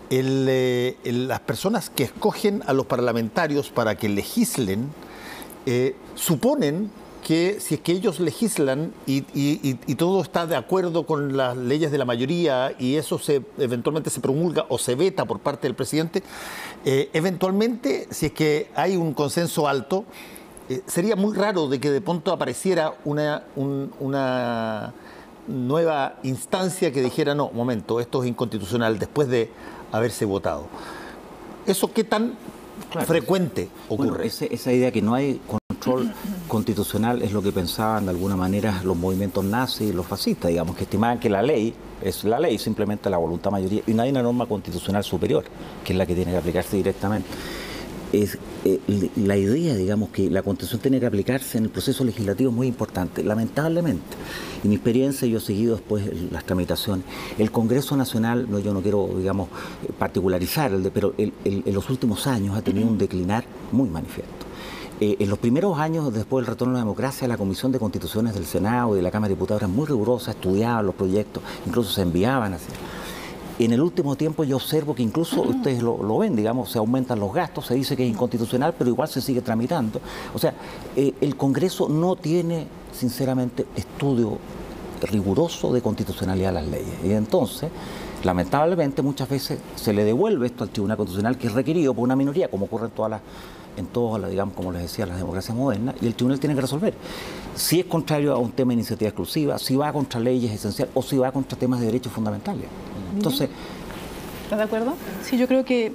las personas que escogen a los parlamentarios para que legislen, suponen que si es que ellos legislan y todo está de acuerdo con las leyes de la mayoría y eso eventualmente se promulga o se veta por parte del presidente, eventualmente, si es que hay un consenso alto, sería muy raro de que de pronto apareciera una nueva instancia que dijera, no, momento, esto es inconstitucional después de haberse votado. ¿Eso qué tan frecuente ocurre? Bueno, esa idea que no hay control constitucional es lo que pensaban de alguna manera los movimientos nazis y los fascistas, digamos, que estimaban que la ley es la ley, simplemente la voluntad mayoría, y no hay una norma constitucional superior, que es la que tiene que aplicarse directamente. La idea, digamos, que la Constitución tiene que aplicarse en el proceso legislativo es muy importante. Lamentablemente, en mi experiencia, yo he seguido después las tramitaciones, el Congreso Nacional, yo no quiero, digamos, particularizar, pero en los últimos años ha tenido un declinar muy manifiesto. En los primeros años, después del retorno a la democracia, la Comisión de Constituciones del Senado y de la Cámara de Diputados era muy rigurosa, estudiaban los proyectos, incluso se enviaban así. En el último tiempo yo observo que incluso, ustedes lo ven, digamos, se aumentan los gastos, se dice que es inconstitucional, pero igual se sigue tramitando. O sea, el Congreso no tiene, sinceramente, estudio riguroso de constitucionalidad de las leyes. Y entonces, lamentablemente, muchas veces se le devuelve esto al Tribunal Constitucional, que es requerido por una minoría, como ocurre en todas las, digamos, como les decía, las democracias modernas, y el tribunal tiene que resolver. Si es contrario a un tema de iniciativa exclusiva, si va contra leyes esenciales o si va contra temas de derechos fundamentales. Entonces, ¿estás de acuerdo? Sí, yo creo que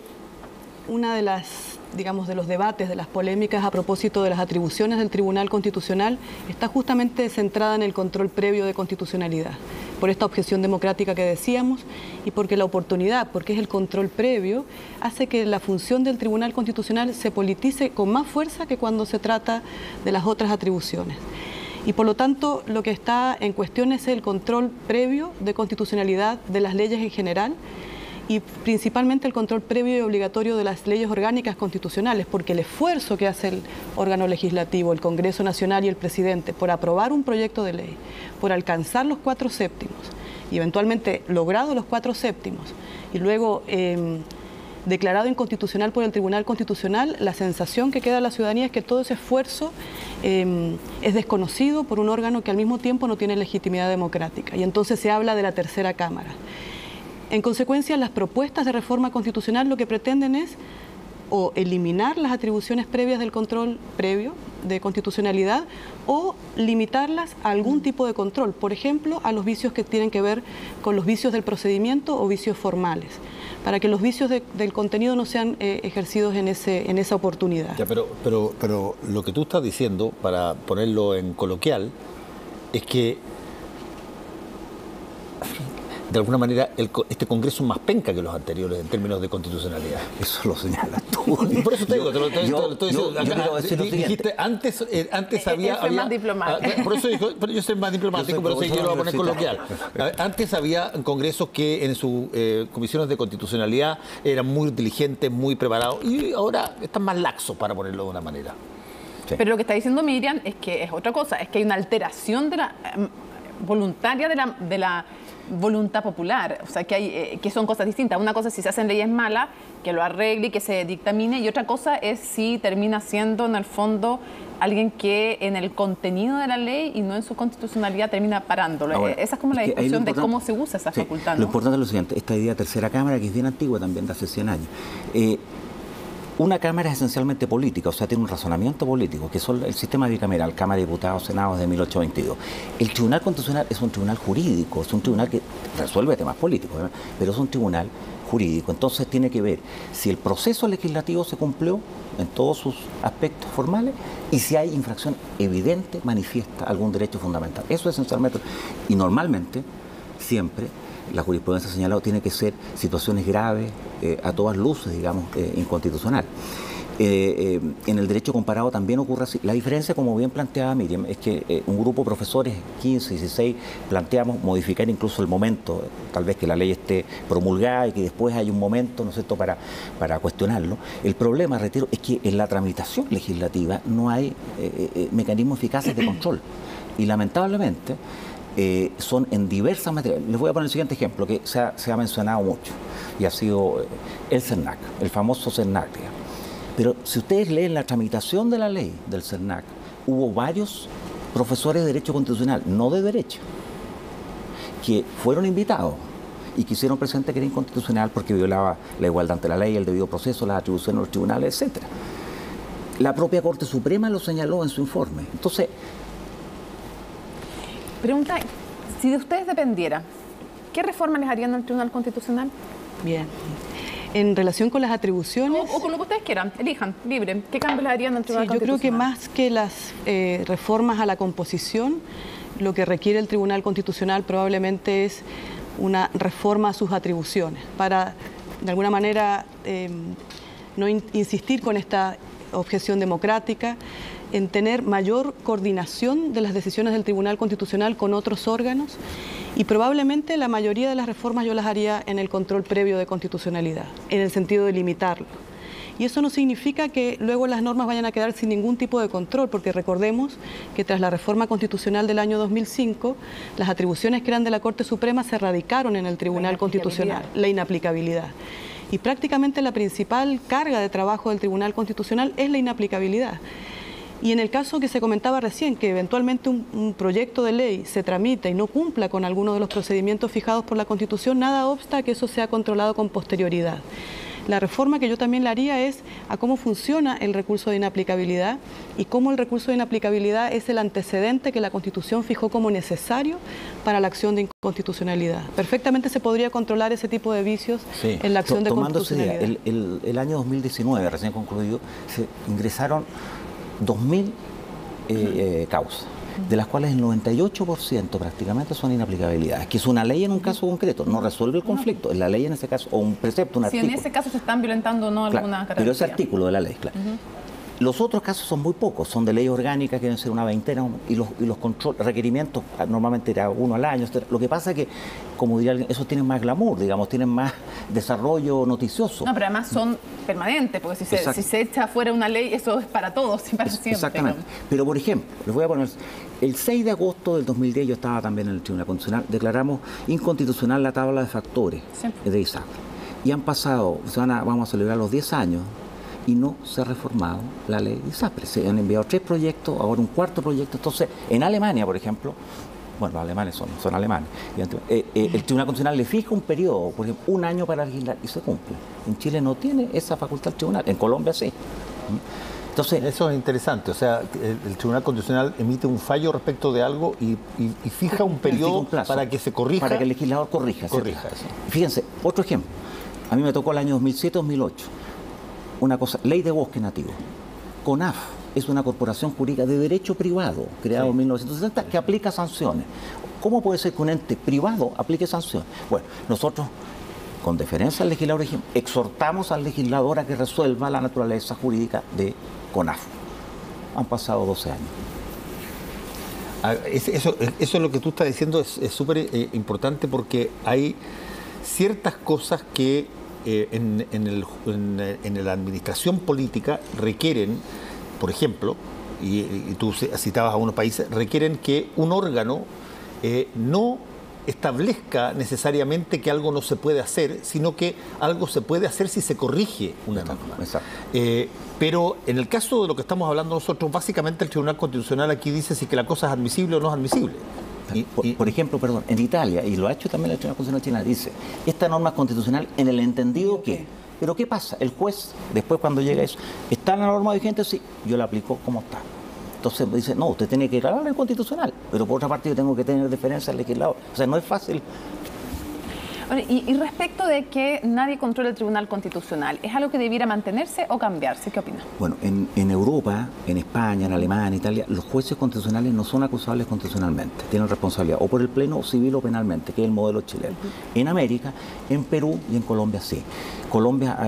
una de las digamos, de los debates, de las polémicas a propósito de las atribuciones del Tribunal Constitucional está justamente centrada en el control previo de constitucionalidad, por esta objeción democrática que decíamos y porque la oportunidad, porque es el control previo, hace que la función del Tribunal Constitucional se politice con más fuerza que cuando se trata de las otras atribuciones. Y por lo tanto, lo que está en cuestión es el control previo de constitucionalidad de las leyes en general y principalmente el control previo y obligatorio de las leyes orgánicas constitucionales, porque el esfuerzo que hace el órgano legislativo, el Congreso Nacional y el presidente por aprobar un proyecto de ley, por alcanzar los 4/7 y eventualmente logrado los 4/7 y luego declarado inconstitucional por el Tribunal Constitucional, la sensación que queda a la ciudadanía es que todo ese esfuerzo es desconocido por un órgano que al mismo tiempo no tiene legitimidad democrática y entonces se habla de la tercera cámara. En consecuencia, las propuestas de reforma constitucional lo que pretenden es o eliminar las atribuciones previas del control previo de constitucionalidad o limitarlas a algún tipo de control, por ejemplo, a los vicios que tienen que ver con los vicios del procedimiento o vicios formales, para que los vicios del contenido no sean ejercidos en esa oportunidad. Ya, pero lo que tú estás diciendo, para ponerlo en coloquial, es que de alguna manera este Congreso es más penca que los anteriores en términos de constitucionalidad. Eso lo señalas tú. Por eso te digo, te lo estoy diciendo. Dijiste, antes había... más diplomático. Por eso dijo, yo soy más diplomático, pero sí, yo lo voy a poner coloquial. Antes había congresos que en sus comisiones de constitucionalidad eran muy diligentes, muy preparados, y ahora están más laxos, para ponerlo de una manera. Sí. Pero lo que está diciendo Miriam es que es otra cosa, es que hay una alteración de la voluntaria de la voluntad popular, o sea que hay que son cosas distintas. Una cosa es si se hacen leyes malas, que lo arregle y que se dictamine, y otra cosa es si termina siendo en el fondo alguien que en el contenido de la ley y no en su constitucionalidad termina parándolo. Ahora, esa es como la discusión de cómo se usa esa facultad, ¿no? Lo importante es lo siguiente, esta idea de tercera cámara, que es bien antigua también, de hace 100 años. Una cámara es esencialmente política, o sea, tiene un razonamiento político, que es el sistema bicameral, Cámara de Diputados, Senado, de 1822. El Tribunal Constitucional es un tribunal jurídico, es un tribunal que resuelve temas políticos, ¿verdad? Pero es un tribunal jurídico, entonces tiene que ver si el proceso legislativo se cumplió en todos sus aspectos formales y si hay infracción evidente, manifiesta algún derecho fundamental. Eso esencialmente, y normalmente, siempre, la jurisprudencia ha señalado, tiene que ser situaciones graves, a todas luces, digamos, inconstitucional. En el derecho comparado también ocurre así. La diferencia, como bien planteaba Miriam, es que un grupo de profesores, 15, 16, planteamos modificar incluso el momento, tal vez que la ley esté promulgada y que después hay un momento, ¿no es cierto?, para cuestionarlo. El problema, reitero, es que en la tramitación legislativa no hay mecanismos eficaces de control. Y lamentablemente son en diversas materias. Les voy a poner el siguiente ejemplo, que se ha mencionado mucho, y ha sido el CERNAC, el famoso CERNAC. Pero si ustedes leen la tramitación de la ley del CERNAC, hubo varios profesores de Derecho Constitucional, no de Derecho, que fueron invitados y que hicieron presente que era inconstitucional porque violaba la igualdad ante la ley, el debido proceso, las atribuciones de los tribunales, etc. La propia Corte Suprema lo señaló en su informe. Entonces, pregunta, si de ustedes dependiera, ¿qué reforma les harían al Tribunal Constitucional? Bien. En relación con las atribuciones... O con lo que ustedes quieran, elijan, libre. ¿Qué cambios les harían al Tribunal Constitucional? Yo creo que más que las reformas a la composición, lo que requiere el Tribunal Constitucional probablemente es una reforma a sus atribuciones, para, de alguna manera, no insistir con esta objeción democrática, en tener mayor coordinación de las decisiones del Tribunal Constitucional con otros órganos, y probablemente la mayoría de las reformas yo las haría en el control previo de constitucionalidad, en el sentido de limitarlo. Y eso no significa que luego las normas vayan a quedar sin ningún tipo de control, porque recordemos que tras la reforma constitucional del año 2005, las atribuciones que eran de la Corte Suprema se radicaron en el Tribunal Constitucional, la inaplicabilidad. Y prácticamente la principal carga de trabajo del Tribunal Constitucional es la inaplicabilidad. Y en el caso que se comentaba recién, que eventualmente un proyecto de ley se tramita y no cumpla con alguno de los procedimientos fijados por la Constitución, nada obsta a que eso sea controlado con posterioridad. La reforma que yo también le haría es a cómo funciona el recurso de inaplicabilidad y cómo el recurso de inaplicabilidad es el antecedente que la Constitución fijó como necesario para la acción de inconstitucionalidad. Perfectamente se podría controlar ese tipo de vicios en la acción de constitucionalidad. El año 2019, recién concluido, se ingresaron 2.000 causas, de las cuales el 98% prácticamente son inaplicabilidades, que es una ley en un caso concreto, no resuelve el conflicto, es la ley en ese caso, o un precepto, un artículo. Si en ese caso se están violentando o no alguna característica. Pero ese artículo de la ley, claro. Los otros casos son muy pocos, son de ley orgánica, que deben ser una veintena, y los requerimientos normalmente era uno al año. Lo que pasa es que, como diría alguien, esos tienen más glamour, digamos, tienen más desarrollo noticioso. No, pero además son permanentes, porque si se echa fuera una ley, eso es para todos y para siempre. Exactamente. Pero, por ejemplo, les voy a poner, el 6 de agosto del 2010, yo estaba también en el Tribunal Constitucional, declaramos inconstitucional la tabla de factores de ISAPRE. Y han pasado, vamos a celebrar los 10 años, y no se ha reformado la ley de ISAPRE. Se han enviado 3 proyectos, ahora un 4º proyecto. Entonces, en Alemania, por ejemplo, bueno, los alemanes son alemanes, el Tribunal Constitucional le fija un periodo, por ejemplo, un año para legislar y se cumple. En Chile no tiene esa facultad el tribunal, en Colombia sí. Entonces, eso es interesante, o sea, el Tribunal Constitucional emite un fallo respecto de algo y fija un periodo para que se corrija. Para que el legislador corrija eso. Fíjense, otro ejemplo. A mí me tocó el año 2007-2008. Una cosa, ley de bosque nativo. CONAF es una corporación jurídica de derecho privado, creada en 1960, que aplica sanciones. ¿Cómo puede ser que un ente privado aplique sanciones? Bueno, nosotros, con deferencia al legislador, exhortamos al legislador a que resuelva la naturaleza jurídica de CONAF. Han pasado 12 años. Eso es lo que tú estás diciendo, es súper importante, porque hay ciertas cosas que en la administración política requieren, por ejemplo, y tú citabas a unos países, requieren que un órgano no establezca necesariamente que algo no se puede hacer, sino que algo se puede hacer si se corrige una norma. Pero en el caso de lo que estamos hablando nosotros, básicamente el Tribunal Constitucional aquí dice si que la cosa es admisible o no es admisible. Por ejemplo, en Italia, y lo ha hecho también el Tribunal Constitucional chileno, dice, esta norma es constitucional en el entendido que... Pero ¿qué pasa? El juez, después cuando llega eso, ¿está en la norma vigente? Sí, yo la aplico como está. Entonces dice, no, usted tiene que declararla inconstitucional, pero por otra parte yo tengo que tener deferencia al legislador. O sea, no es fácil. Y respecto de que nadie controla el Tribunal Constitucional, ¿es algo que debiera mantenerse o cambiarse? ¿Qué opina? Bueno, en Europa, en España, en Alemania, en Italia, los jueces constitucionales no son acusables constitucionalmente. Tienen responsabilidad o por el Pleno civil o penalmente, que es el modelo chileno. En América, en Perú y en Colombia sí. Colombia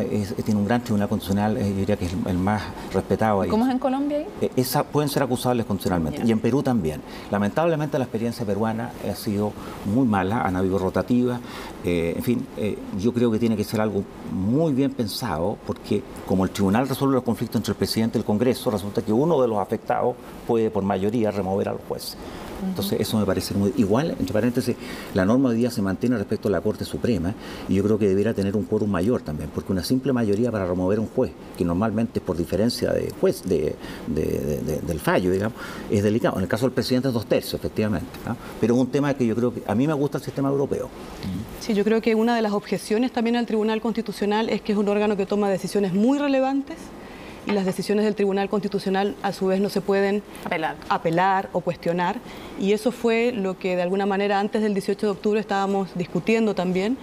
tiene un gran Tribunal Constitucional, yo diría que es el más respetado ahí. ¿Cómo es en Colombia ahí? Pueden ser acusables constitucionalmente. Y en Perú también. Lamentablemente la experiencia peruana ha sido muy mala, han habido rotativas. En fin, yo creo que tiene que ser algo muy bien pensado, porque como el tribunal resuelve los conflictos entre el presidente y el Congreso, resulta que uno de los afectados puede por mayoría remover a los jueces. Entonces eso me parece muy... Igual, entre paréntesis, la norma hoy día se mantiene respecto a la Corte Suprema, y yo creo que debiera tener un quórum mayor también, porque una simple mayoría para remover a un juez, que normalmente es por diferencia de juez, del fallo, digamos, es delicado. En el caso del presidente es 2/3, efectivamente, ¿no? Pero es un tema que yo creo que... A mí me gusta el sistema europeo. Sí, yo creo que una de las objeciones también al Tribunal Constitucional es que es un órgano que toma decisiones muy relevantes, y las decisiones del Tribunal Constitucional a su vez no se pueden apelar o cuestionar, y eso fue lo que de alguna manera antes del 18 de octubre estábamos discutiendo también,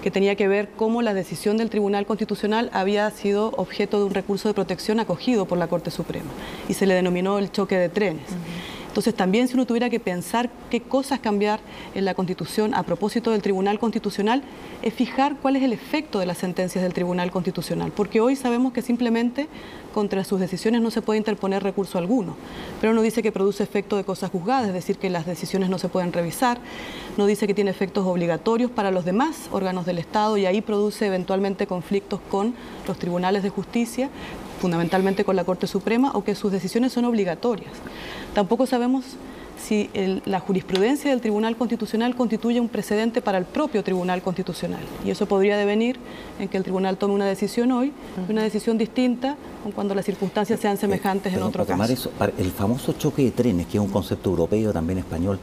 que tenía que ver cómo la decisión del Tribunal Constitucional había sido objeto de un recurso de protección acogido por la Corte Suprema, y se le denominó el choque de trenes. Entonces también, si uno tuviera que pensar qué cosas cambiar en la Constitución a propósito del Tribunal Constitucional, es fijar cuál es el efecto de las sentencias del Tribunal Constitucional, porque hoy sabemos que simplemente contra sus decisiones no se puede interponer recurso alguno, pero no dice que produce efecto de cosas juzgadas, es decir, que las decisiones no se pueden revisar, no dice que tiene efectos obligatorios para los demás órganos del Estado, y ahí produce eventualmente conflictos con los tribunales de justicia, fundamentalmente con la Corte Suprema, o que sus decisiones son obligatorias. Tampoco sabemos si la jurisprudencia del Tribunal Constitucional constituye un precedente para el propio Tribunal Constitucional. Y eso podría devenir en que el Tribunal tome una decisión hoy, una decisión distinta cuando las circunstancias sean semejantes en otro caso. El famoso choque de trenes, que es un concepto europeo, también español,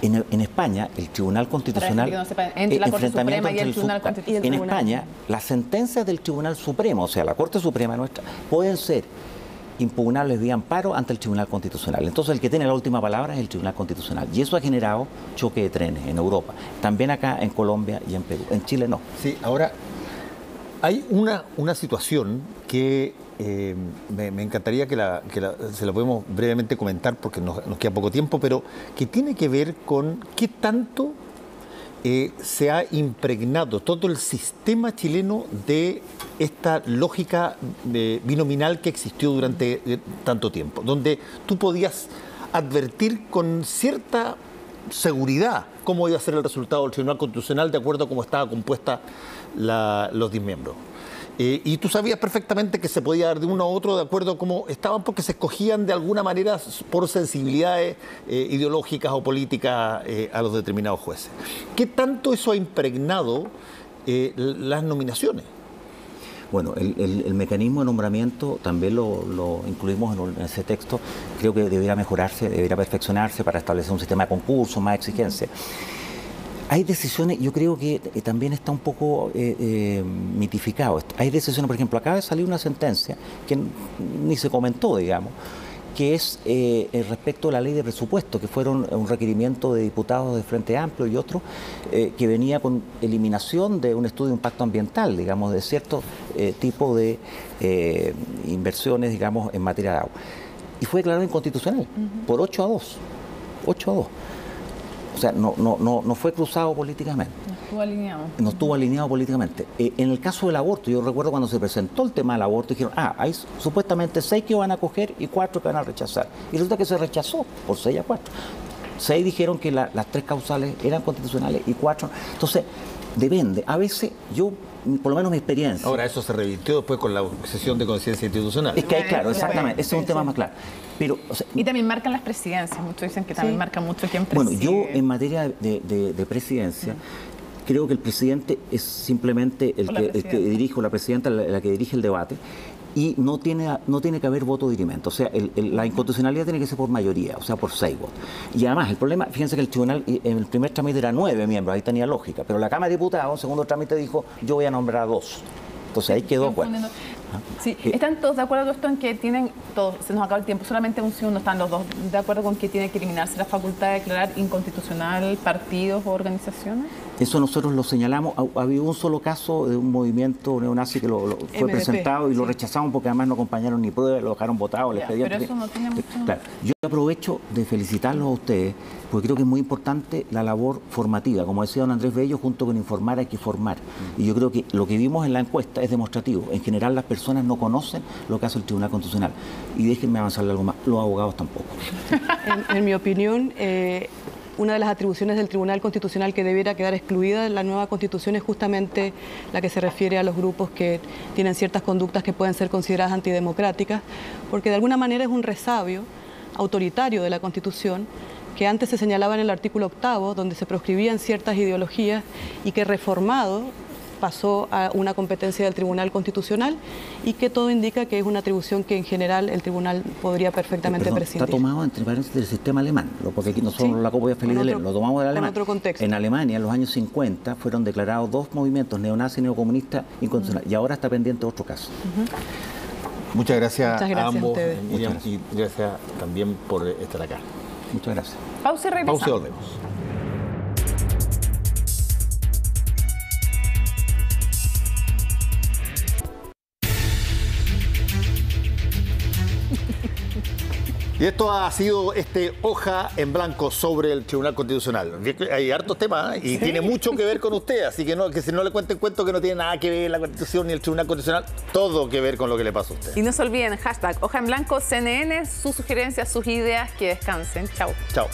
En España, el Tribunal Constitucional... Para que no sepa, entre la Corte Suprema y el Tribunal Constitucional. En España, las sentencias del Tribunal Supremo, o sea, la Corte Suprema nuestra, pueden ser impugnables vía amparo ante el Tribunal Constitucional. Entonces, el que tiene la última palabra es el Tribunal Constitucional. Y eso ha generado choque de trenes en Europa. También acá en Colombia y en Perú. En Chile no. Sí, ahora, hay una situación que me encantaría se la podemos brevemente comentar porque nos queda poco tiempo, pero que tiene que ver con qué tanto se ha impregnado todo el sistema chileno de esta lógica binominal que existió durante tanto tiempo, donde tú podías advertir con cierta seguridad cómo iba a ser el resultado del Tribunal Constitucional de acuerdo a cómo estaba compuesta los 10 miembros. Y tú sabías perfectamente que se podía dar de uno a otro de acuerdo a cómo estaban, porque se escogían de alguna manera por sensibilidades ideológicas o políticas a los determinados jueces. ¿Qué tanto eso ha impregnado las nominaciones? Bueno, el mecanismo de nombramiento también lo incluimos en ese texto. Creo que debería mejorarse, debería perfeccionarse para establecer un sistema de concurso, más exigencia. Hay decisiones, yo creo que también está un poco mitificado. Hay decisiones, por ejemplo, acaba de salir una sentencia que ni se comentó, digamos, que es respecto a la ley de presupuesto, que fueron un requerimiento de diputados de Frente Amplio y otros, que venía con eliminación de un estudio de impacto ambiental, digamos, de cierto tipo de inversiones, digamos, en materia de agua. Y fue declarado inconstitucional por 8-2. 8-2. O sea, no fue cruzado políticamente. No estuvo alineado. No estuvo alineado políticamente. En el caso del aborto, yo recuerdo cuando se presentó el tema del aborto, dijeron, hay supuestamente 6 que van a acoger y 4 que van a rechazar. Y resulta que se rechazó por 6-4. 6 dijeron que las 3 causales eran constitucionales y 4... Entonces, depende. A veces yo, por lo menos mi experiencia... Ahora, eso se revirtió después con la sesión de conciencia institucional. Es que hay, claro, exactamente. Ese es un tema más claro. Pero, o sea, y también marcan las presidencias. Muchos dicen que también marca mucho quién preside. Bueno, yo en materia de presidencia, creo que el presidente es simplemente el que dirige, o la presidenta la que dirige el debate, y no tiene que haber voto dirimento. O sea, la inconstitucionalidad tiene que ser por mayoría, o sea, por 6 votos. Y además, el problema, fíjense que el tribunal en el primer trámite era 9 miembros, ahí tenía lógica, pero la Cámara de Diputados, segundo trámite, dijo, yo voy a nombrar a 2. Entonces ahí quedó acuerdo. Sí, ¿están todos de acuerdo con esto en que tienen, todos, se nos acaba el tiempo, solamente un segundo, están los dos de acuerdo con que tiene que eliminarse la facultad de declarar inconstitucional partidos o organizaciones? Eso nosotros lo señalamos. Había un solo caso de un movimiento neonazi que fue MDP, presentado y lo rechazamos porque además no acompañaron ni pruebas, lo dejaron votado. Pero eso no tiene mucho... Claro, yo aprovecho de felicitarlos a ustedes porque creo que es muy importante la labor formativa. Como decía don Andrés Bello, junto con informar hay que formar. Y yo creo que lo que vimos en la encuesta es demostrativo. En general las personas no conocen lo que hace el Tribunal Constitucional. Y déjenme avanzarle algo más, los abogados tampoco. En mi opinión, una de las atribuciones del Tribunal Constitucional que debiera quedar excluida de la nueva Constitución es justamente la que se refiere a los grupos que tienen ciertas conductas que pueden ser consideradas antidemocráticas, porque de alguna manera es un resabio autoritario de la Constitución que antes se señalaba en el artículo 8º, donde se proscribían ciertas ideologías y que reformado pasó a una competencia del Tribunal Constitucional y que todo indica que es una atribución que en general el Tribunal podría perfectamente prescindir. Está tomado entre paréntesis del sistema alemán, porque aquí nosotros la copia feliz de leer, lo tomamos del alemán. Otro contexto. En Alemania, en los años 50, fueron declarados 2 movimientos, neonazis y neocomunistas, inconstitucionales, y ahora está pendiente otro caso. Muchas gracias a ambos, Miriam, y gracias también por estar acá. Muchas gracias. Pausa y regresamos. Pausa y volvemos. Y esto ha sido hoja en blanco sobre el Tribunal Constitucional. Hay hartos temas y tiene mucho que ver con usted, así que si no le cuenten cuento que no tiene nada que ver la Constitución ni el Tribunal Constitucional, todo que ver con lo que le pasa a usted. Y no se olviden, hashtag hoja en blanco CNN, sus sugerencias, sus ideas, que descansen. Chao. Chao.